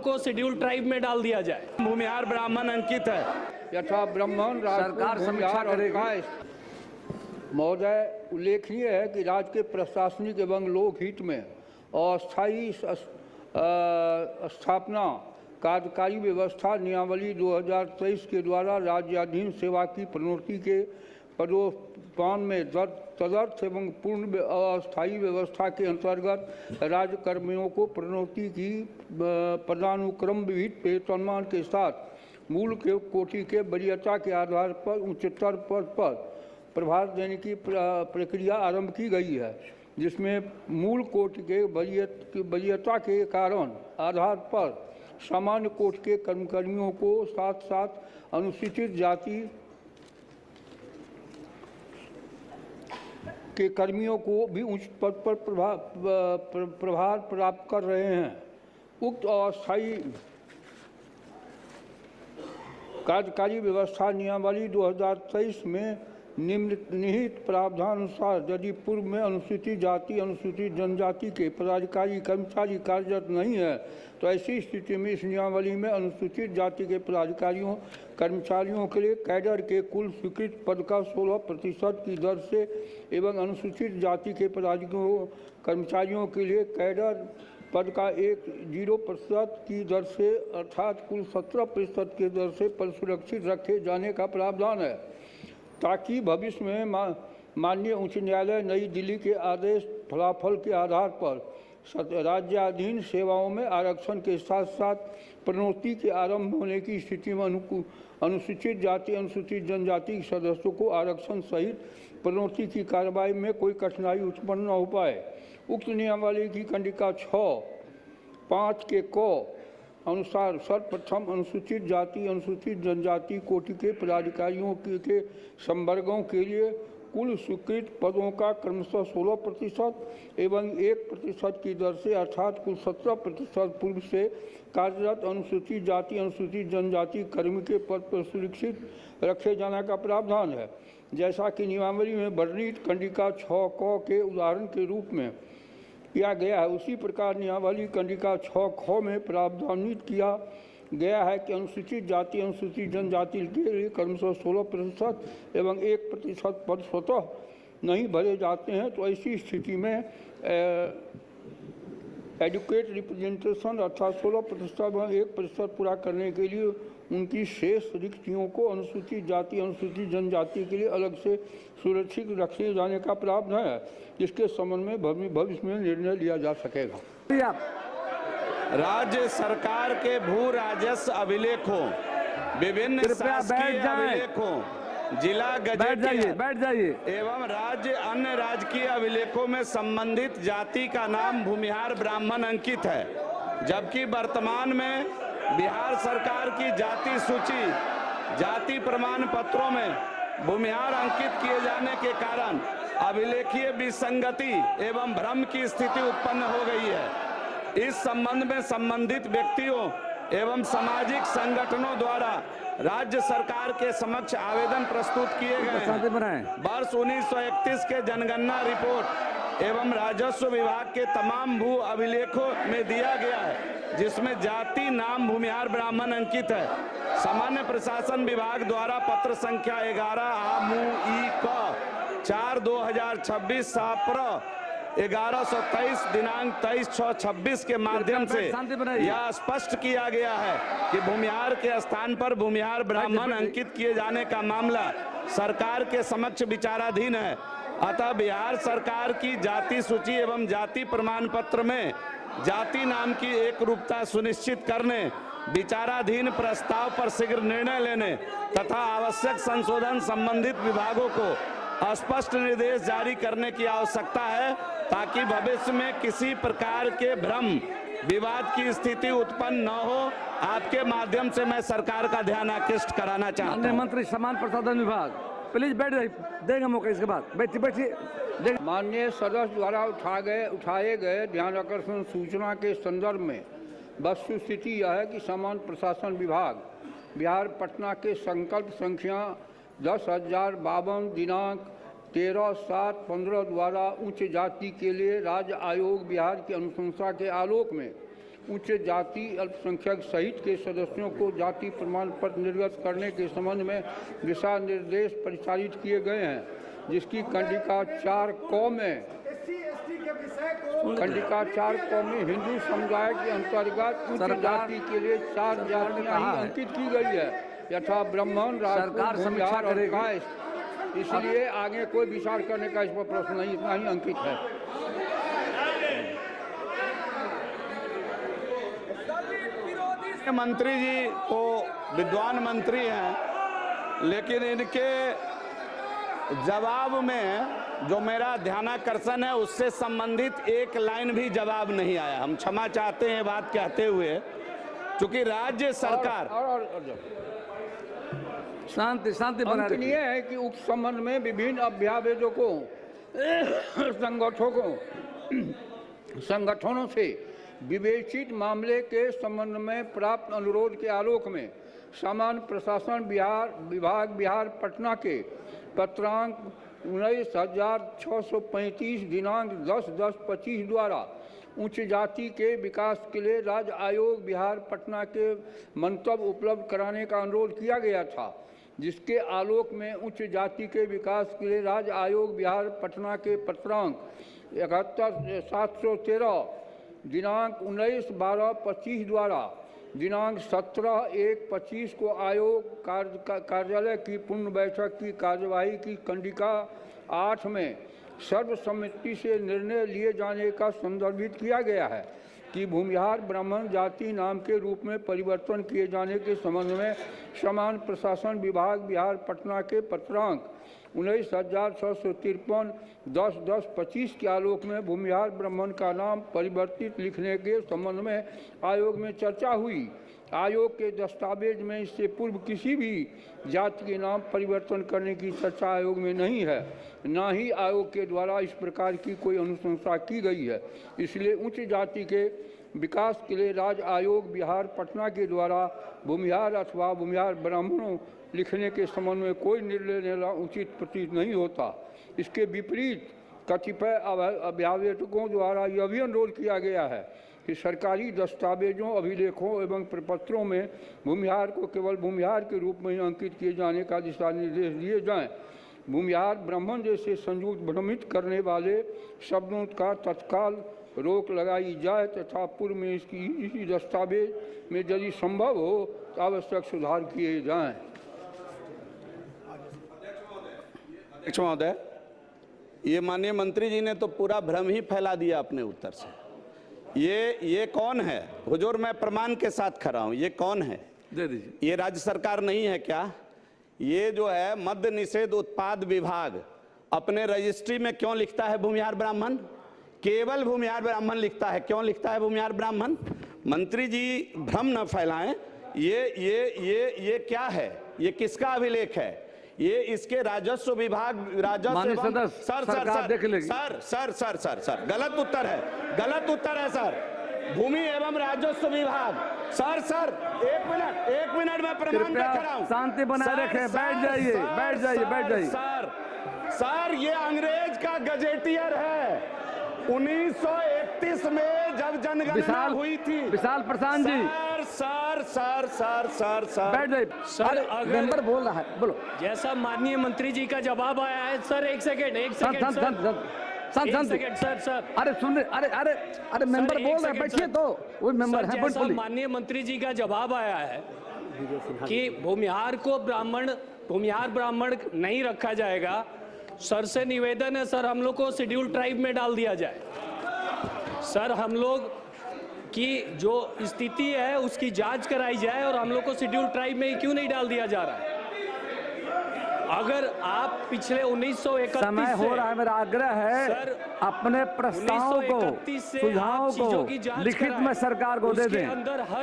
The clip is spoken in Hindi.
को शेड्यूल ट्राइब में डाल दिया जाए। भूमिहार ब्राह्मण अंकित है। यथा ब्राह्मण सरकार समीक्षा करेगी। महोदय, उल्लेखनीय है कि राज्य के प्रशासनिक एवं लोकहित में अस्थायी स्थापना कार्यकारी व्यवस्था नियमावली 2023 के द्वारा राज्याधीन सेवा की प्रोन्नति के पदोत्थान में तदर्थ एवं पूर्ण अस्थायी व्यवस्था के अंतर्गत राज्य कर्मियों को प्रोन्नति की पदानुक्रम विहित वेतनमान के साथ मूल के कोटि के वरीयता के आधार पर उच्चतर पद पर प्रभार देने की प्रक्रिया आरंभ की गई है, जिसमें मूल कोटि के वरीयता के कारण आधार पर सामान्य कोटि के कर्मचारियों को साथ साथ अनुसूचित जाति के कर्मियों को भी उच्च पद पर प्रभार प्राप्त कर रहे हैं। उक्त अस्थायी कार्यकारी व्यवस्था नियमावली 2023 में निहित प्रावधानानुसार यदि पूर्व में अनुसूचित जाति अनुसूचित जनजाति के पदाधिकारी कर्मचारी कार्यरत नहीं है तो ऐसी स्थिति में इस नियमावली में अनुसूचित जाति के पदाधिकारियों कर्मचारियों के लिए कैडर के कुल स्वीकृत पद का 16% की दर से एवं अनुसूचित जाति के पदाधिकारियों कर्मचारियों के लिए कैडर पद का 0% की दर से अर्थात कुल 17% की दर से पद सुरक्षित रखे जाने का प्रावधान है, ताकि भविष्य में माननीय उच्च न्यायालय नई दिल्ली के आदेश फलाफल के आधार पर राज्याधीन सेवाओं में आरक्षण के साथ साथ प्रोन्नति के आरंभ होने की स्थिति में अनुसूचित जाति अनुसूचित जनजाति के सदस्यों को आरक्षण सहित प्रोन्नति की कार्रवाई में कोई कठिनाई उत्पन्न न हो पाए। उक्त नियमावली की कंडिका 6(5) के क अनुसार सर्वप्रथम अनुसूचित जाति अनुसूचित जनजाति कोटि के पदाधिकारियों के संवर्गों के लिए कुल स्वीकृत पदों का क्रमशः 16% एवं 1% की दर से अर्थात कुल 17% पूर्व से कार्यरत अनुसूचित जाति अनुसूचित जनजाति कर्मी के पद पर सुरक्षित रखे जाने का प्रावधान है, जैसा कि नियमावली में वर्णित कंडिका 6(क) के उदाहरण के रूप में किया गया है। उसी प्रकार नियमावली कंडिका 6(ख) में प्रावधानित किया गया है कि अनुसूचित जाति अनुसूचित जनजाति के लिए क्रमशः 16% एवं 1% पद स्वतः नहीं भरे जाते हैं, तो ऐसी स्थिति में एडुकेट रिप्रेजेंटेशन अर्थात 16% व 1% पूरा करने के लिए उनकी शेष रिक्तियों को अनुसूचित जाति अनुसूचित जनजाति के लिए अलग से सुरक्षित रखे जाने का प्रावधान है, जिसके संबंध में भविष्य में निर्णय लिया जा सकेगा। राज्य सरकार के भू राजस्व अभिलेखों, विभिन्न शासकीय अभिलेखों, जिला गजेट एवं राज्य अन्य राजकीय अभिलेखों में संबंधित जाति का नाम भूमिहार ब्राह्मण अंकित है, जबकि वर्तमान में बिहार सरकार की जाति सूची जाति प्रमाण पत्रों में भूमिहार अंकित किए जाने के कारण अभिलेखीय विसंगति एवं भ्रम की स्थिति उत्पन्न हो गई है। इस संबंध में संबंधित व्यक्तियों एवं सामाजिक संगठनों द्वारा राज्य सरकार के समक्ष आवेदन प्रस्तुत किए गए। वर्ष 1931 के जनगणना रिपोर्ट एवं राजस्व विभाग के तमाम भू अभिलेखों में दिया गया है, जिसमें जाति नाम भूमिहार ब्राह्मण अंकित है। सामान्य प्रशासन विभाग द्वारा पत्र संख्या 11/4/2026 साप्र 1123 दिनांक 23/6/26 के माध्यम से यह स्पष्ट किया गया है कि भूमिहार के स्थान पर भूमिहार ब्राह्मण अंकित किए जाने का मामला सरकार के समक्ष विचाराधीन है। अतः बिहार सरकार की जाति सूची एवं जाति प्रमाण पत्र में जाति नाम की एक रूपता सुनिश्चित करने, विचाराधीन प्रस्ताव पर शीघ्र निर्णय लेने तथा आवश्यक संशोधन संबंधित विभागों को स्पष्ट निर्देश जारी करने की आवश्यकता है, ताकि भविष्य में किसी प्रकार के भ्रम विवाद की स्थिति उत्पन्न न हो। आपके माध्यम से मैं सरकार का ध्यान आकृष्ट कराना चाहता हूं। मंत्री समान प्रसाधन विभाग, प्लीज बैठ जाइए, देंगे मौका इसके बाद। बैठिए। माननीय सदस्य द्वारा उठाए गए ध्यान आकर्षण सूचना के संदर्भ में वस्तुस्थिति यह है कि समान प्रशासन विभाग बिहार पटना के संकल्प संख्या 10,052 दिनांक 13/7/15 द्वारा उच्च जाति के लिए राज्य आयोग बिहार की अनुशंसा के आलोक में उच्च जाति अल्पसंख्यक सहित के सदस्यों को जाति प्रमाण पत्र निर्गत करने के संबंध में दिशा निर्देश परिचालित किए गए हैं, जिसकी कंडिका 4 क में हिंदू समुदाय के अंतर्गत उच्च जाति के लिए 4 जातियां ही अंकित की गई है, यथा ब्राह्मण, राजपूत, भूमिहार और कायस्थ। इसलिए आगे कोई विचार करने का इस पर प्रश्न नहीं, इतना ही अंकित है। मंत्री जी तो विद्वान मंत्री हैं, लेकिन इनके जवाब में जो मेरा ध्यानाकर्षण है उससे संबंधित एक लाइन भी जवाब नहीं आया। हम क्षमा चाहते हैं बात कहते हुए, क्योंकि राज्य सरकार शांति बना रखिए। ये है कि उक्त संबंध में विभिन्न अभ्यावेदकों संगठनों से विवेचित मामले के संबंध में प्राप्त अनुरोध के आलोक में सामान्य प्रशासन विभाग बिहार पटना के पत्रांक 19,635 दिनांक 10/10/25 द्वारा उच्च जाति के विकास के लिए राज्य आयोग बिहार पटना के मंतव्य उपलब्ध कराने का अनुरोध किया गया था, जिसके आलोक में उच्च जाति के विकास के लिए राज्य आयोग बिहार पटना के पत्रांक 71,713 दिनांक 19/12/25 द्वारा दिनांक 17/1/25 को आयोग कार्यालय की पूर्ण बैठक की कार्यवाही की कंडिका 8 में सर्वसम्मति से निर्णय लिए जाने का संदर्भित किया गया है कि भूमिहार ब्राह्मण जाति नाम के रूप में परिवर्तन किए जाने के संबंध में समान प्रशासन विभाग बिहार पटना के पत्रांक 19,653 10/10/25 के आलोक में भूमिहार ब्राह्मण का नाम परिवर्तित लिखने के संबंध में आयोग में चर्चा हुई। आयोग के दस्तावेज में इससे पूर्व किसी भी जाति के नाम परिवर्तन करने की चर्चा आयोग में नहीं है, न ही आयोग के द्वारा इस प्रकार की कोई अनुशंसा की गई है। इसलिए उच्च जाति के विकास के लिए राज्य आयोग बिहार पटना के द्वारा भूमिहार अथवा भूमिहार ब्राह्मणों लिखने के संबंध में कोई निर्णय लेना उचित प्रतीत नहीं होता। इसके विपरीत कतिपय अभ्यावेदकों द्वारा यह भी अनुरोध किया गया है कि सरकारी दस्तावेजों, अभिलेखों एवं प्रपत्रों में भूमिहार को केवल भूमिहार के रूप में ही अंकित किए जाने का दिशा निर्देश दिए जाएं। भूमिहार ब्राह्मण जैसे संयुक्त भ्रमित करने वाले शब्दों का तत्काल रोक लगाई जाए तथा पूर्व में इसी दस्तावेज में यदि संभव हो तो आवश्यक सुधार किए जाएं। अध्यक्ष महोदय, ये माननीय मंत्री जी ने तो पूरा भ्रम ही फैला दिया अपने उत्तर से। ये कौन है? हुजूर, मैं प्रमाण के साथ खड़ा हूं। ये कौन है? दे दीजिए। ये राज्य सरकार नहीं है क्या? ये जो है मद्य निषेध उत्पाद विभाग अपने रजिस्ट्री में क्यों लिखता है भूमिहार ब्राह्मण? केवल भूमिहार ब्राह्मण लिखता है। क्यों लिखता है भूमिहार ब्राह्मण? मंत्री जी भ्रम न फैलाएं। ये क्या है? ये किसका अभिलेख है? ये इसके राजस्व विभाग सर गलत उत्तर है सर। भूमि एवं राजस्व विभाग सर एक मिनट में प्रमाण देख रहा हूं। शांति बनाए रखें। बैठ जाइए। सर ये अंग्रेज का गजेटियर है। 1931 में जब जनगणना हुई थी। विशाल प्रशांत जी। सर बैठ जाइए। सर, अगर मेंबर बोल रहा है, बोलो। जैसा माननीय मंत्री जी का जवाब आया है सर, एक सेकंड सर। अरे सुन रहे, अरे मेंबर बोल रहे हैं, बैठिए तो। वो मेंबर है, जैसा माननीय मंत्री जी का जवाब आया है कि भूमिहार ब्राह्मण नहीं रखा जाएगा, सर से निवेदन है सर, हम लोग को शेड्यूल ट्राइब में डाल दिया जाए। सर, हम लोग की जो स्थिति है उसकी जांच कराई जाए और हम लोग को शेड्यूल ट्राइब में क्यों नहीं डाल दिया जा रहा है? अगर आप पिछले 1931 समय हो रहा है, मेरा आग्रह है सर, अपने प्रस्तावों को, सुझावों को लिखित में सरकार को दे दें। अंदर हर